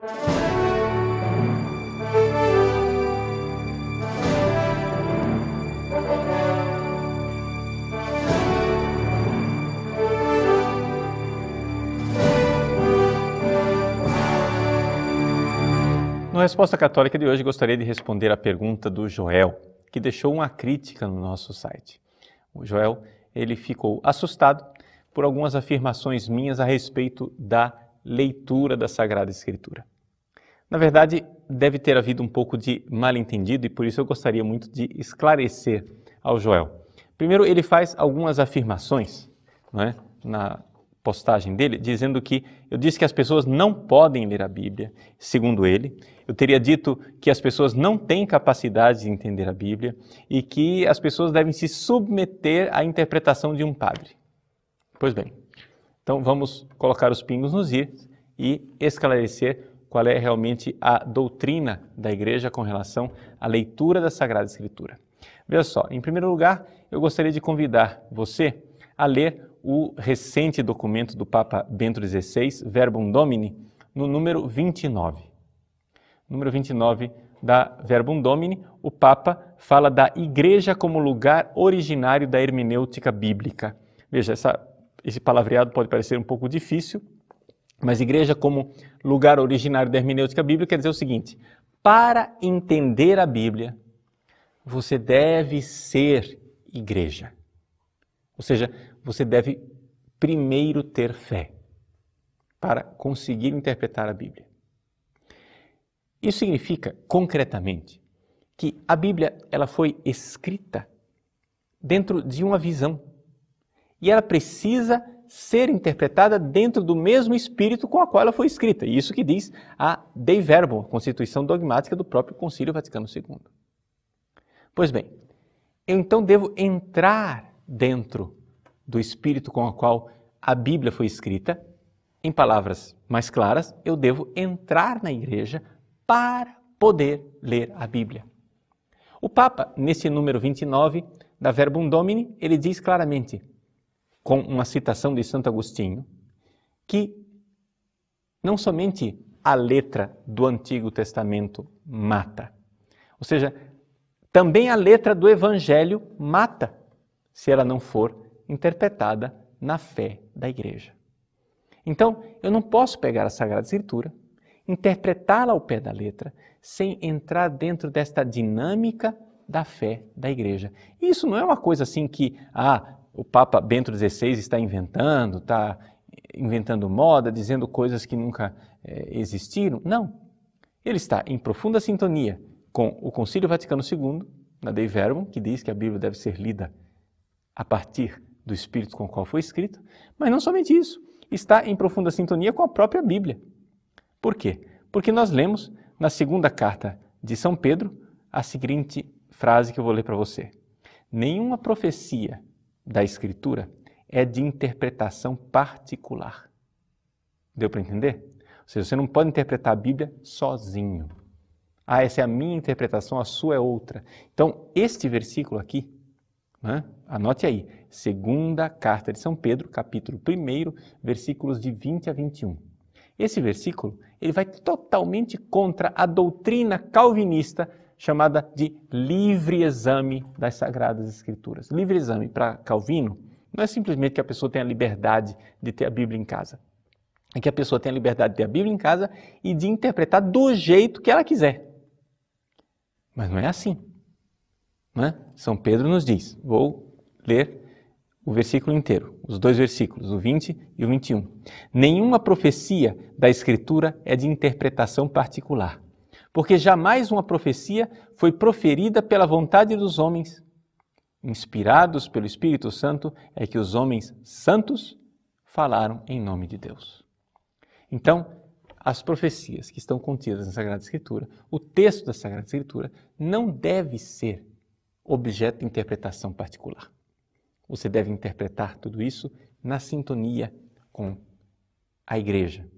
Na Resposta Católica de hoje, gostaria de responder a pergunta do Joel, que deixou uma crítica no nosso site. O Joel, ele ficou assustado por algumas afirmações minhas a respeito da leitura da Sagrada Escritura. Na verdade, deve ter havido um pouco de mal-entendido e por isso eu gostaria muito de esclarecer ao Joel. Primeiro, ele faz algumas afirmações, não é, na postagem dele, dizendo que eu disse que as pessoas não podem ler a Bíblia, segundo ele. Eu teria dito que as pessoas não têm capacidade de entender a Bíblia e que as pessoas devem se submeter à interpretação de um padre. Pois bem, então vamos colocar os pingos nos is e esclarecer qual é realmente a doutrina da Igreja com relação à leitura da Sagrada Escritura. Veja só, em primeiro lugar, eu gostaria de convidar você a ler o recente documento do Papa Bento XVI, Verbum Domini, no número 29. Número 29 da Verbum Domini, o Papa fala da Igreja como lugar originário da hermenêutica bíblica. Veja, esse palavreado pode parecer um pouco difícil, mas Igreja como lugar originário da hermenêutica bíblica quer dizer o seguinte: para entender a Bíblia, você deve ser igreja. Ou seja, você deve primeiro ter fé para conseguir interpretar a Bíblia. Isso significa, concretamente, que a Bíblia ela foi escrita dentro de uma visão e ela precisa ser interpretada dentro do mesmo espírito com a qual ela foi escrita. E isso que diz a Dei Verbum, a Constituição Dogmática do próprio Concílio Vaticano II. Pois bem, eu então devo entrar dentro do espírito com o qual a Bíblia foi escrita. Em palavras mais claras, eu devo entrar na igreja para poder ler a Bíblia. O Papa, nesse número 29 da Verbum Domini, ele diz claramente, com uma citação de Santo Agostinho, que não somente a letra do Antigo Testamento mata, ou seja, também a letra do Evangelho mata, se ela não for interpretada na fé da igreja. Então, eu não posso pegar a Sagrada Escritura, interpretá-la ao pé da letra, sem entrar dentro desta dinâmica da fé da igreja. E isso não é uma coisa assim que o Papa Bento XVI está inventando moda, dizendo coisas que nunca existiram. Não. Ele está em profunda sintonia com o Concílio Vaticano II, na Dei Verbum, que diz que a Bíblia deve ser lida a partir do Espírito com o qual foi escrito, mas não somente isso, está em profunda sintonia com a própria Bíblia. Por quê? Porque nós lemos na segunda carta de São Pedro a seguinte frase que eu vou ler para você. Nenhuma profecia da Escritura é de interpretação particular. Deu para entender? Ou seja, você não pode interpretar a Bíblia sozinho. Essa é a minha interpretação, a sua é outra. Então, este versículo aqui, anote aí, segunda carta de São Pedro, capítulo 1, versículos de 20 a 21. Esse versículo, ele vai totalmente contra a doutrina calvinista chamada de livre exame das Sagradas Escrituras. Livre exame para Calvino não é simplesmente que a pessoa tenha a liberdade de ter a Bíblia em casa. É que a pessoa tenha a liberdade de ter a Bíblia em casa e de interpretar do jeito que ela quiser. Mas não é assim. São Pedro nos diz, vou ler o versículo inteiro, os dois versículos, o 20 e o 21. Nenhuma profecia da Escritura é de interpretação particular, porque jamais uma profecia foi proferida pela vontade dos homens. Inspirados pelo Espírito Santo, é que os homens santos falaram em nome de Deus. Então, as profecias que estão contidas na Sagrada Escritura, o texto da Sagrada Escritura, não deve ser objeto de interpretação particular. Você deve interpretar tudo isso na sintonia com a igreja.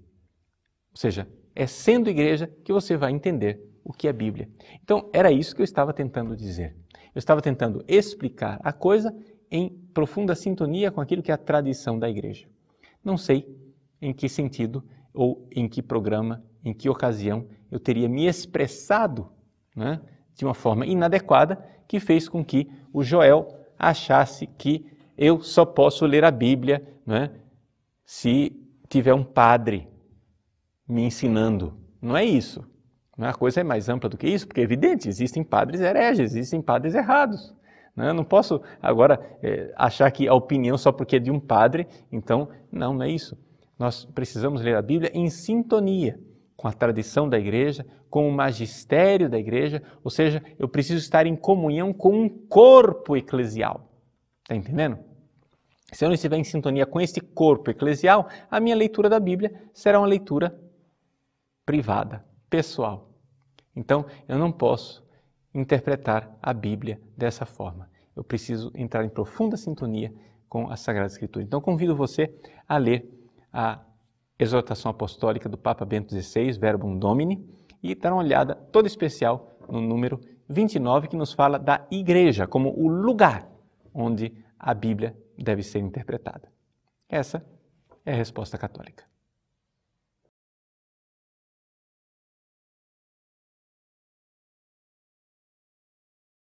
Ou seja, é sendo igreja que você vai entender o que é Bíblia. Então, era isso que eu estava tentando dizer. Eu estava tentando explicar a coisa em profunda sintonia com aquilo que é a tradição da igreja. Não sei em que sentido ou em que programa, em que ocasião eu teria me expressado, né, de uma forma inadequada, que fez com que o Joel achasse que eu só posso ler a Bíblia, né, se tiver um padre me ensinando. Não é isso. A coisa é mais ampla do que isso, porque é evidente, existem padres hereges, existem padres errados. Eu não posso agora achar que a opinião só porque é de um padre, então não é isso. Nós precisamos ler a Bíblia em sintonia com a tradição da igreja, com o magistério da igreja, ou seja, eu preciso estar em comunhão com um corpo eclesial. Está entendendo? Se eu não estiver em sintonia com esse corpo eclesial, a minha leitura da Bíblia será uma leitura privada, pessoal. Então, eu não posso interpretar a Bíblia dessa forma. Eu preciso entrar em profunda sintonia com a Sagrada Escritura. Então, convido você a ler a exortação apostólica do Papa Bento XVI, Verbum Domini, e dar uma olhada toda especial no número 29, que nos fala da igreja como o lugar onde a Bíblia deve ser interpretada. Essa é a resposta católica.